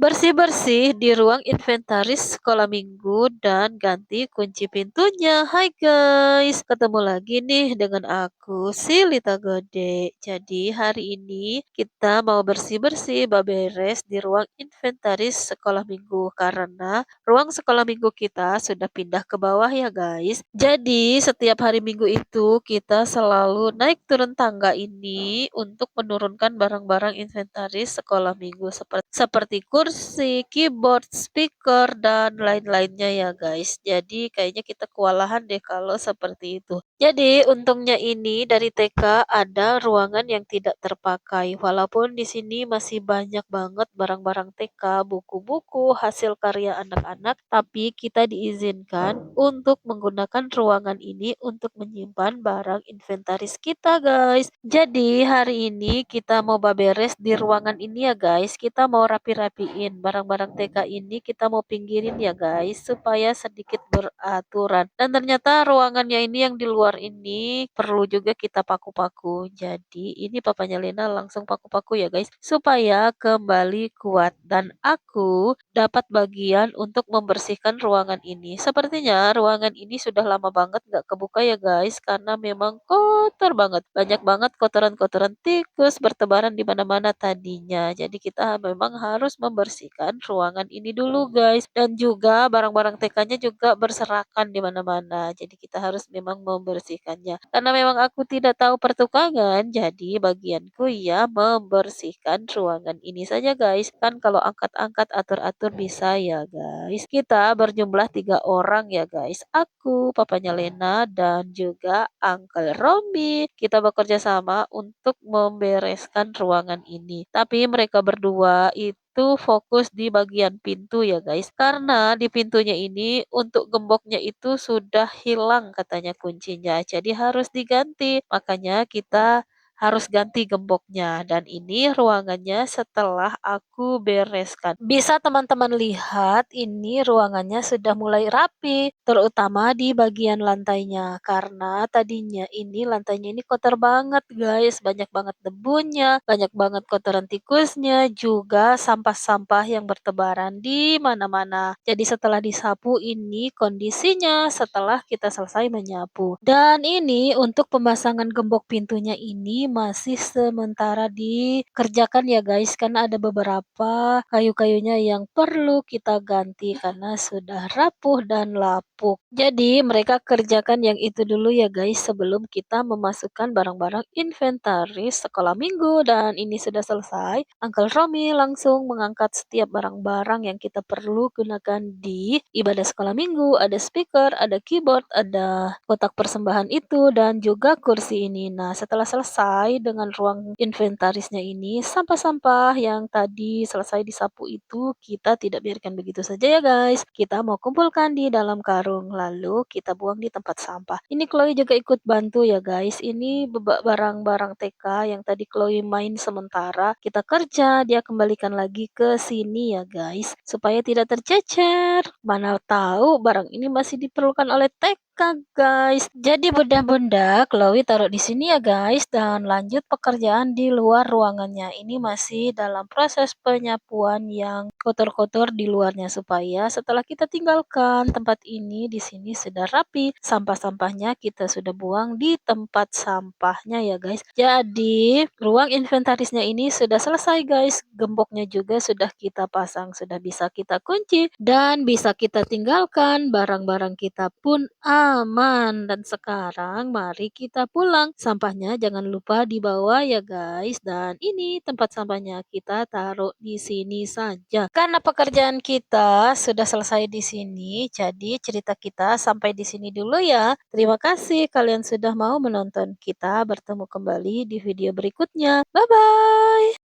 Bersih-bersih di ruang inventaris sekolah minggu dan ganti kunci pintunya. Hai guys, ketemu lagi nih dengan aku, si Lita Gode. Jadi hari ini kita mau bersih-bersih, beres di ruang inventaris sekolah minggu. Karena ruang sekolah minggu kita sudah pindah ke bawah ya guys. Jadi setiap hari minggu itu kita selalu naik turun tangga ini untuk menurunkan barang-barang inventaris sekolah minggu seperti kursi, keyboard, speaker, dan lain-lainnya ya guys. Jadi kayaknya kita kewalahan deh kalau seperti itu. Jadi untungnya ini dari TK ada ruangan yang tidak terpakai. Walaupun di sini masih banyak banget barang-barang TK, buku-buku, hasil karya anak-anak, tapi kita diizinkan untuk menggunakan ruangan ini untuk menyimpan barang inventaris kita guys. Jadi hari ini kita mau beberes di ruangan ini ya guys. Kita mau rapi-rapiin barang-barang TK ini, kita mau pinggirin ya guys supaya sedikit beraturan. Dan ternyata ruangannya ini yang di luar ini perlu juga kita paku-paku. Jadi ini papanya Lena langsung paku-paku ya guys supaya kembali kuat dan aku dapat bagian untuk membersihkan ruangan ini. Sepertinya ruangan ini sudah lama banget nggak kebuka ya guys karena memang kotor banget. Banyak banget kotoran-kotoran tikus bertebaran di mana-mana tadinya. Jadi kita memang harus membersihkan ruangan ini dulu guys. Dan juga barang-barang TK-nya juga berserakan di mana-mana. Jadi kita harus memang membersihkannya. Karena memang aku tidak tahu pertukangan, jadi bagianku ya membersihkan ruangan ini saja guys. Kan kalau angkat-angkat atur-atur bisa ya guys. Kita berjumlah 3 orang ya guys. Aku, papanya Lena, dan juga Uncle Romi. Kita bekerja sama untuk membereskan ruangan ini. Tapi mereka berdua itu fokus di bagian pintu ya guys. Karena di pintunya ini untuk gemboknya itu sudah hilang katanya kuncinya. Jadi harus diganti. Makanya kita harus ganti gemboknya dan ini ruangannya setelah aku bereskan. Bisa teman-teman lihat ini ruangannya sudah mulai rapi, terutama di bagian lantainya karena tadinya ini lantainya ini kotor banget guys, banyak banget debunya, banyak banget kotoran tikusnya, juga sampah-sampah yang bertebaran di mana-mana. Jadi setelah disapu ini kondisinya setelah kita selesai menyapu. Dan ini untuk pemasangan gembok pintunya ini masih sementara dikerjakan ya guys, karena ada beberapa kayu-kayunya yang perlu kita ganti karena sudah rapuh dan lapuk. Jadi mereka kerjakan yang itu dulu ya guys sebelum kita memasukkan barang-barang inventaris sekolah minggu dan ini sudah selesai. Uncle Romi langsung mengangkat setiap barang-barang yang kita perlu gunakan di ibadah sekolah minggu. Ada speaker, ada keyboard, ada kotak persembahan itu dan juga kursi ini. Nah, setelah selesai dengan ruang inventarisnya ini, sampah-sampah yang tadi selesai disapu itu kita tidak biarkan begitu saja ya guys. Kita mau kumpulkan di dalam karung lalu kita buang di tempat sampah. Ini Chloe juga ikut bantu ya guys. Ini barang-barang TK yang tadi Chloe main sementara. Kita kerja, dia kembalikan lagi ke sini ya guys supaya tidak tercecer. Mana tahu barang ini masih diperlukan oleh TK guys. Jadi bunda-bunda Chloe taruh di sini ya guys dan lanjut pekerjaan di luar ruangannya. Ini masih dalam proses penyapuan yang kotor-kotor di luarnya supaya setelah kita tinggalkan tempat ini di sini sudah rapi. Sampah-sampahnya kita sudah buang di tempat sampahnya ya guys. Jadi ruang inventarisnya ini sudah selesai guys. Gemboknya juga sudah kita pasang, sudah bisa kita kunci dan bisa kita tinggalkan. Barang-barang kita pun aman. Dan sekarang mari kita pulang. Sampahnya jangan lupa dibawa ya guys. Dan ini tempat sampahnya kita taruh di sini saja. Karena pekerjaan kita sudah selesai di sini, jadi cerita kita sampai di sini dulu ya. Terima kasih kalian sudah mau menonton. Kita bertemu kembali di video berikutnya. Bye bye.